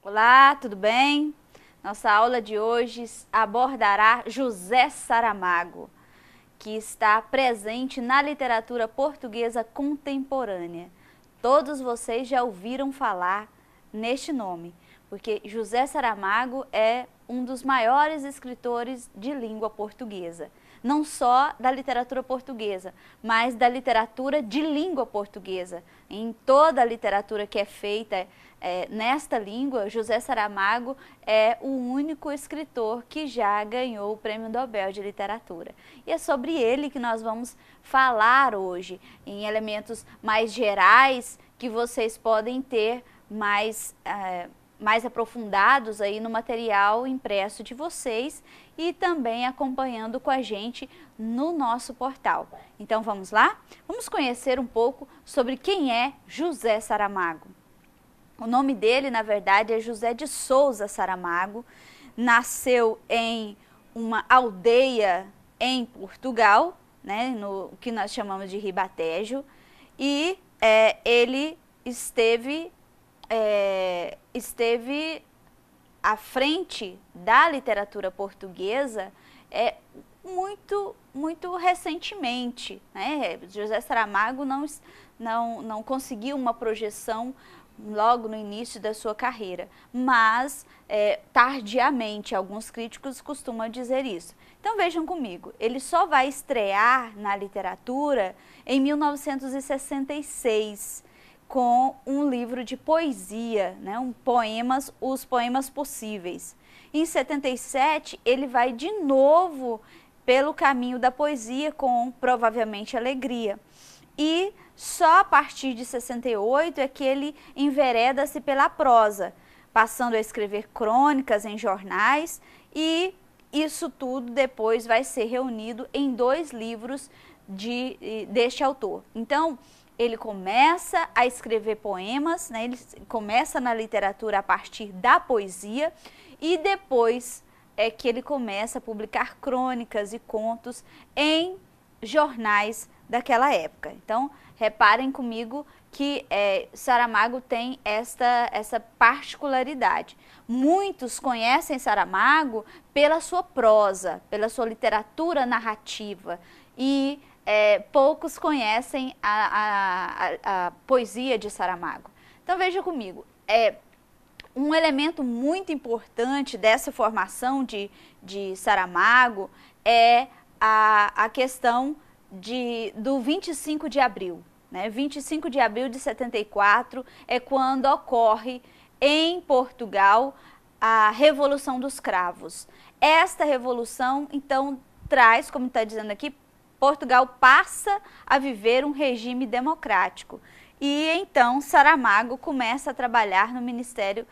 Olá, tudo bem? Nossa aula de hoje abordará José Saramago, que está presente na literatura portuguesa contemporânea. Todos vocês já ouviram falar neste nome, porque José Saramago é um dos maiores escritores de língua portuguesa. Não só da literatura portuguesa, mas da literatura de língua portuguesa. Em toda a literatura que é feita nesta língua, José Saramago é o único escritor que já ganhou o Prêmio Nobel de Literatura. E é sobre ele que nós vamos falar hoje, em elementos mais gerais que vocês podem ter mais aprofundados aí no material impresso de vocês e também acompanhando com a gente no nosso portal. Então vamos lá? Vamos conhecer um pouco sobre quem é José Saramago. O nome dele, na verdade, é José de Souza Saramago. Nasceu em uma aldeia em Portugal, né, no que nós chamamos de Ribatejo, e ele esteve à frente da literatura portuguesa muito recentemente, né? José Saramago não conseguiu uma projeção logo no início da sua carreira, mas tardiamente, alguns críticos costumam dizer isso. Então vejam comigo, ele só vai estrear na literatura em 1966, com um livro de poesia, né, Os Poemas Possíveis. Em 77, ele vai de novo pelo caminho da poesia com Provavelmente Alegria. E só a partir de 68 é que ele envereda-se pela prosa, passando a escrever crônicas em jornais, e isso tudo depois vai ser reunido em 2 livros deste autor. Então, ele começa a escrever poemas, né? Ele começa na literatura a partir da poesia e depois é que ele começa a publicar crônicas e contos em jornais daquela época. Então, reparem comigo que Saramago tem essa particularidade. Muitos conhecem Saramago pela sua prosa, pela sua literatura narrativa e poucos conhecem a poesia de Saramago. Então veja comigo, um elemento muito importante dessa formação de Saramago é a questão do 25 de abril. Né? 25 de abril de 74 é quando ocorre em Portugal a Revolução dos Cravos. Esta revolução, então, traz, como está dizendo aqui, Portugal passa a viver um regime democrático. E então Saramago começa a trabalhar no Ministério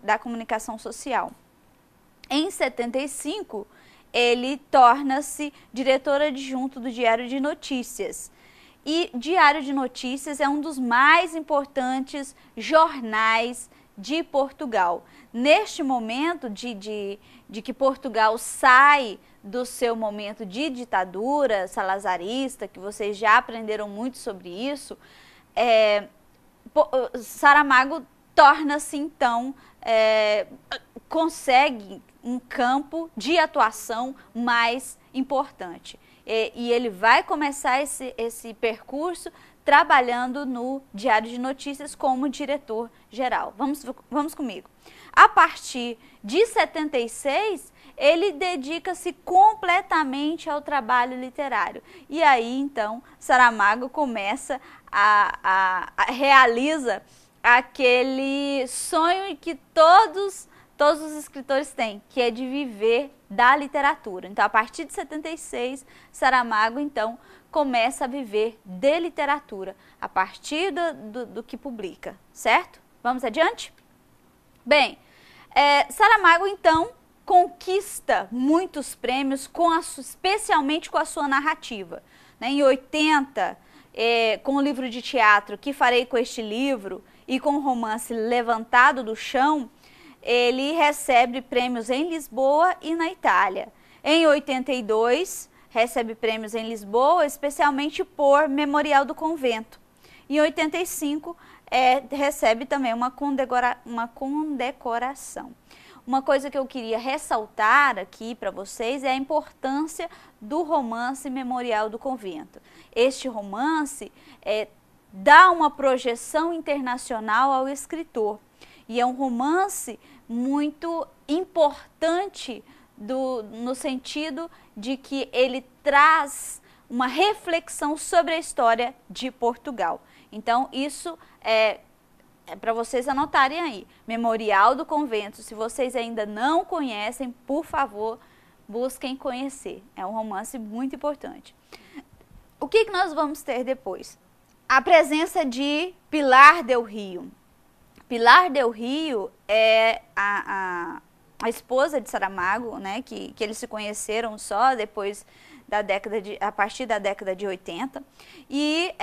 da Comunicação Social. Em 75, ele torna-se diretor adjunto do Diário de Notícias. E Diário de Notícias é um dos mais importantes jornais de Portugal. Neste momento de que Portugal sai do seu momento de ditadura salazarista, que vocês já aprenderam muito sobre isso, Saramago torna-se então, consegue um campo de atuação mais importante. E ele vai começar esse percurso trabalhando no Diário de Notícias como diretor-geral. Vamos comigo. A partir de 76, ele dedica-se completamente ao trabalho literário. E aí, então, Saramago começa realiza aquele sonho que todos os escritores têm, que é de viver da literatura. Então, a partir de 76, Saramago, então, começa a viver de literatura, a partir do que publica, certo? Vamos adiante? Bem, Saramago, então, conquista muitos prêmios, especialmente com a sua narrativa. Né? Em 80, com o livro de teatro Que Farei com Este Livro e com o romance Levantado do Chão, ele recebe prêmios em Lisboa e na Itália. Em 82, recebe prêmios em Lisboa, especialmente por Memorial do Convento. Em 85, recebe também uma condecoração. Uma coisa que eu queria ressaltar aqui para vocês é a importância do romance Memorial do Convento. Este romance dá uma projeção internacional ao escritor e é um romance muito importante no sentido de que ele traz uma reflexão sobre a história de Portugal. Então, isso é para vocês anotarem aí. Memorial do Convento. Se vocês ainda não conhecem, por favor, busquem conhecer. É um romance muito importante. O que nós vamos ter depois? A presença de Pilar del Rio. Pilar del Rio é a esposa de Saramago, né, que eles se conheceram só depois a partir da década de 80, e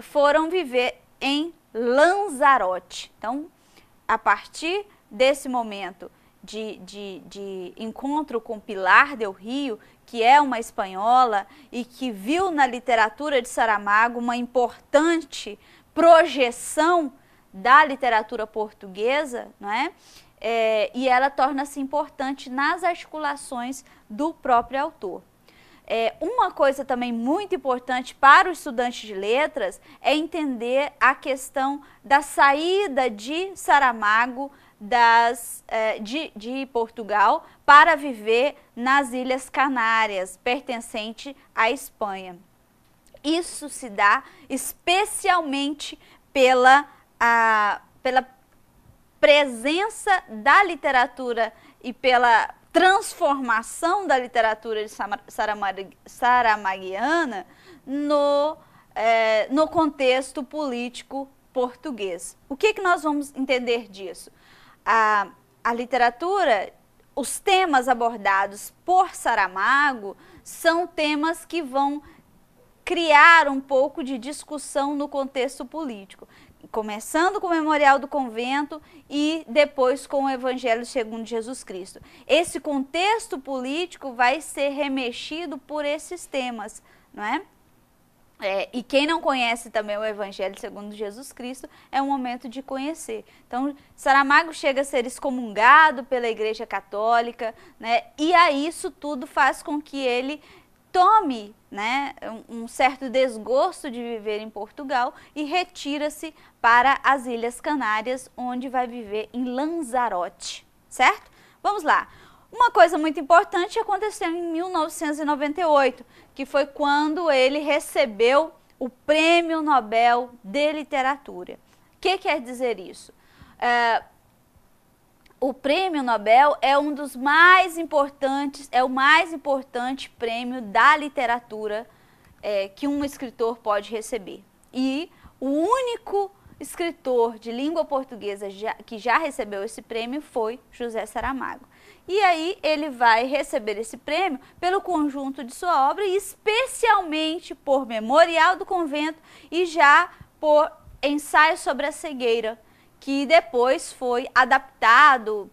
foram viver em Lanzarote. Então, a partir desse momento de encontro com Pilar del Rio, que é uma espanhola e que viu na literatura de Saramago uma importante projeção da literatura portuguesa, não é? E ela torna-se importante nas articulações do próprio autor. Uma coisa também muito importante para o estudante de letras é entender a questão da saída de Saramago de Portugal para viver nas Ilhas Canárias, pertencente à Espanha. Isso se dá especialmente pela presença da literatura e pela transformação da literatura saramaguiana no contexto político português. O que nós vamos entender disso? A literatura, os temas abordados por Saramago são temas que vão criar um pouco de discussão no contexto político, começando com o Memorial do Convento e depois com o Evangelho segundo Jesus Cristo. Esse contexto político vai ser remexido por esses temas, não é? E quem não conhece também o Evangelho segundo Jesus Cristo, é um momento de conhecer. Então, Saramago chega a ser excomungado pela Igreja Católica, né? E aí isso tudo faz com que ele tome, né, um certo desgosto de viver em Portugal e retira-se para as Ilhas Canárias, onde vai viver em Lanzarote, certo? Vamos lá. Uma coisa muito importante aconteceu em 1998, que foi quando ele recebeu o Prêmio Nobel de Literatura. O que quer dizer isso? O Prêmio Nobel é um dos mais importantes, é o mais importante prêmio da literatura que um escritor pode receber. E o único escritor de língua portuguesa que já recebeu esse prêmio foi José Saramago. E aí ele vai receber esse prêmio pelo conjunto de sua obra, e especialmente por Memorial do Convento e já por Ensaio sobre a Cegueira, que depois foi adaptado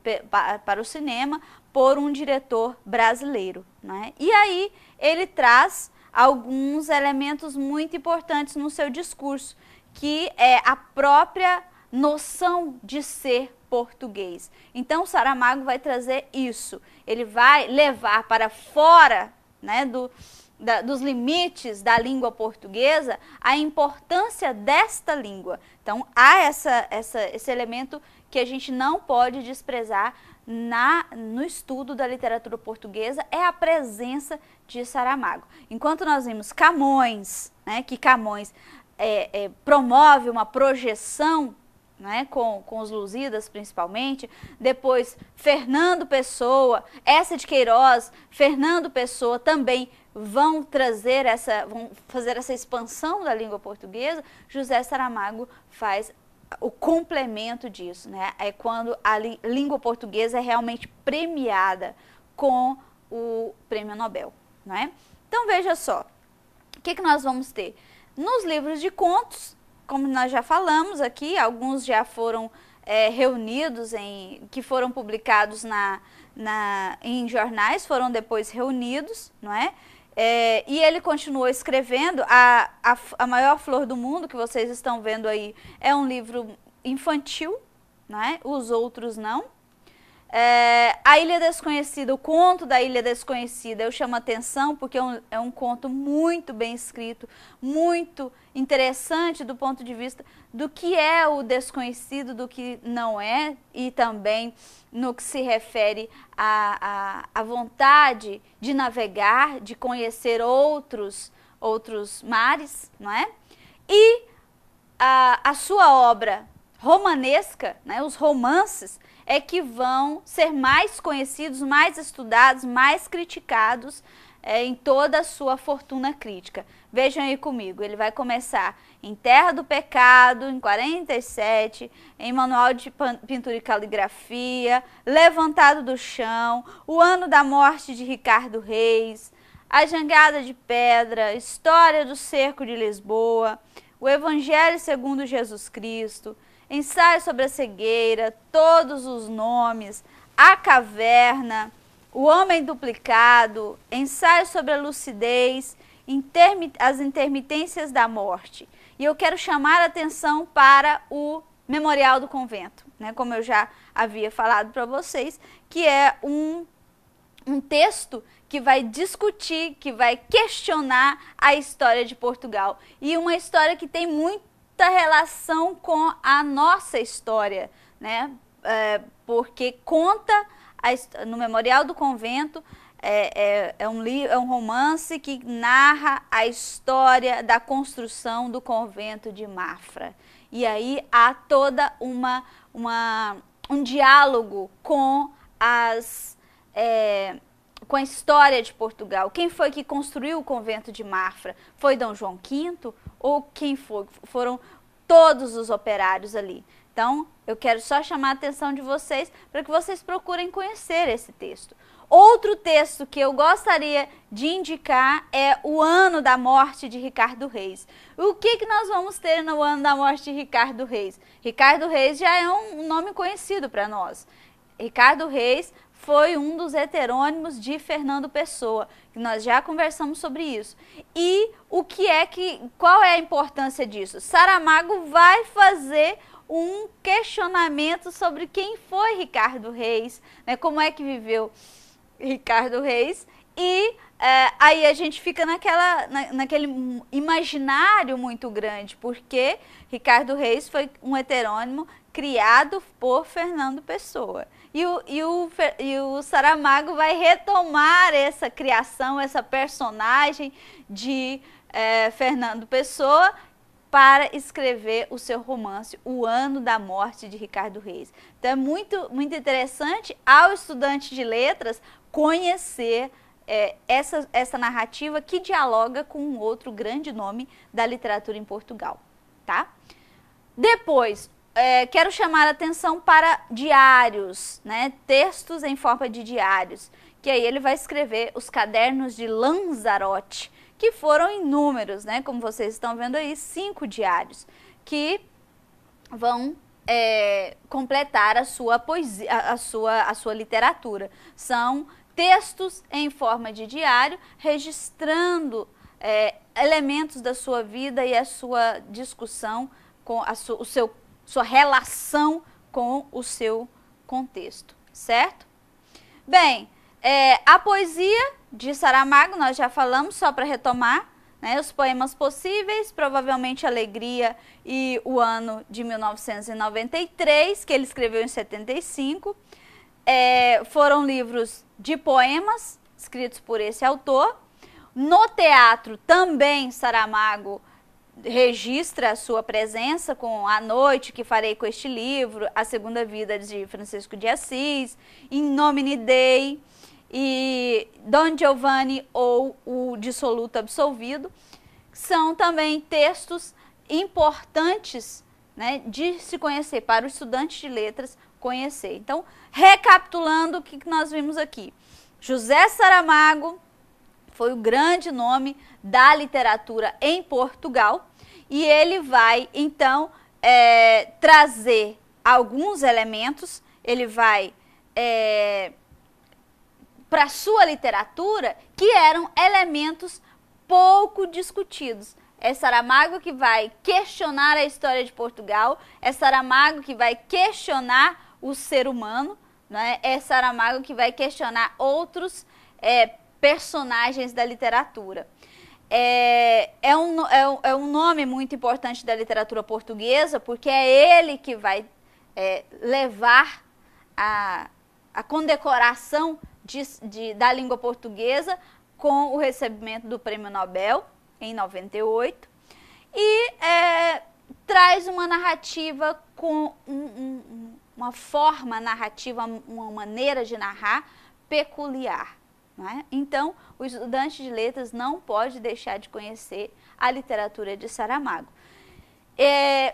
para o cinema por um diretor brasileiro, né? E aí ele traz alguns elementos muito importantes no seu discurso, que é a própria noção de ser português. Então Saramago vai trazer isso, ele vai levar para fora, né, dos limites da língua portuguesa a importância desta língua. Então há esse elemento que a gente não pode desprezar no estudo da literatura portuguesa, é a presença de Saramago. Enquanto nós vimos Camões, né, que Camões promove uma projeção, né, com os Lusíadas principalmente, depois Fernando Pessoa, Eça de Queiroz, Fernando Pessoa também vão fazer essa expansão da língua portuguesa. José Saramago faz o complemento disso, né? É quando a língua portuguesa é realmente premiada com o Prêmio Nobel, não é? Então veja só, o que nós vamos ter? Nos livros de contos, como nós já falamos aqui, alguns já foram reunidos, que foram publicados em jornais, foram depois reunidos, não é? E ele continuou escrevendo. A Maior Flor do Mundo, que vocês estão vendo aí, é um livro infantil, né? Os outros não. A Ilha Desconhecida, o conto da Ilha Desconhecida, eu chamo a atenção porque é um conto muito bem escrito, muito interessante do ponto de vista do que é o desconhecido, do que não é, e também no que se refere à vontade de navegar, de conhecer outros mares, não é? E a sua obra romanesca, né, os romances, é que vão ser mais conhecidos, mais estudados, mais criticados em toda a sua fortuna crítica. Vejam aí comigo, ele vai começar em Terra do Pecado, em 47, em Manual de Pintura e Caligrafia, Levantado do Chão, O Ano da Morte de Ricardo Reis, A Jangada de Pedra, História do Cerco de Lisboa, O Evangelho segundo Jesus Cristo, Ensaio sobre a Cegueira, Todos os Nomes, A Caverna, O Homem Duplicado, Ensaio sobre a Lucidez, As Intermitências da Morte. E eu quero chamar a atenção para o Memorial do Convento, né? Como eu já havia falado para vocês, que é um texto que vai discutir, que vai questionar a história de Portugal. E uma história que tem muita relação com a nossa história, né? Porque conta, no Memorial do Convento, é um romance que narra a história da construção do convento de Mafra. E aí há toda um diálogo com com a história de Portugal. Quem foi que construiu o convento de Mafra? Foi Dom João V? Ou quem foi? Foram todos os operários ali. Então, eu quero só chamar a atenção de vocês para que vocês procurem conhecer esse texto. Outro texto que eu gostaria de indicar é O Ano da Morte de Ricardo Reis. O que nós vamos ter no Ano da Morte de Ricardo Reis? Ricardo Reis já é um nome conhecido para nós. Ricardo Reis foi um dos heterônimos de Fernando Pessoa, que nós já conversamos sobre isso. E qual é a importância disso? Saramago vai fazer um questionamento sobre quem foi Ricardo Reis, né? Como é que viveu Ricardo Reis, e aí a gente fica naquele imaginário muito grande, porque Ricardo Reis foi um heterônimo criado por Fernando Pessoa. E o Saramago vai retomar essa criação, essa personagem de Fernando Pessoa, para escrever o seu romance O Ano da Morte de Ricardo Reis. Então é muito, muito interessante ao estudante de letras conhecer essa narrativa que dialoga com um outro grande nome da literatura em Portugal, tá? Depois, quero chamar a atenção para diários, né? Textos em forma de diários, que aí ele vai escrever os Cadernos de Lanzarote, que foram inúmeros, né? Como vocês estão vendo aí, 5 diários, que vão completar a sua poesia, a sua literatura. São textos em forma de diário, registrando elementos da sua vida e a sua discussão com sua relação com o seu contexto, certo? Bem, a poesia de Saramago, nós já falamos, só para retomar, né, os poemas possíveis, provavelmente Alegria e o ano de 1993, que ele escreveu em 75, foram livros de poemas escritos por esse autor. No teatro também Saramago registra a sua presença com A Noite que Farei com Este Livro, A Segunda Vida de Francisco de Assis, In Nomine Dei e Don Giovanni ou O Dissoluto Absolvido. São também textos importantes, né, de se conhecer, para o estudante de letras conhecer. Então, recapitulando o que nós vimos aqui. José Saramago foi o grande nome da literatura em Portugal e ele vai, então, trazer alguns elementos, ele vai para sua literatura que eram elementos pouco discutidos. É Saramago que vai questionar a história de Portugal, é Saramago que vai questionar o ser humano, né? É Saramago que vai questionar outros personagens da literatura. É um nome muito importante da literatura portuguesa, porque é ele que vai levar a condecoração da língua portuguesa com o recebimento do Prêmio Nobel em 98 e traz uma narrativa com uma forma narrativa, uma maneira de narrar peculiar. Não é? Então, o estudante de letras não pode deixar de conhecer a literatura de Saramago.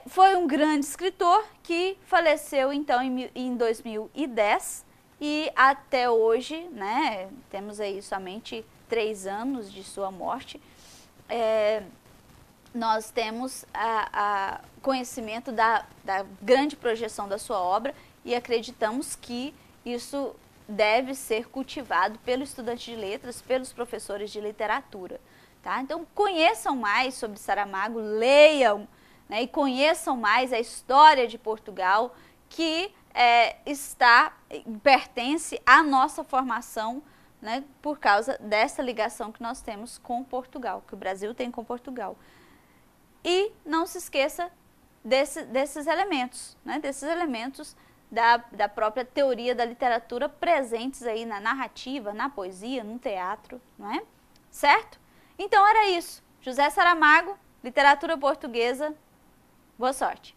Foi um grande escritor que faleceu então em 2010 e até hoje, né, temos aí somente 3 anos de sua morte, nós temos conhecimento da grande projeção da sua obra e acreditamos que isso deve ser cultivado pelo estudante de letras, pelos professores de literatura. Tá? Então, conheçam mais sobre Saramago, leiam, né, e conheçam mais a história de Portugal, que pertence à nossa formação, né, por causa dessa ligação que nós temos com Portugal, que o Brasil tem com Portugal. E não se esqueça desses elementos, né, da própria teoria da literatura presentes aí na narrativa, na poesia, no teatro, não é? Certo? Então era isso. José Saramago, literatura portuguesa. Boa sorte!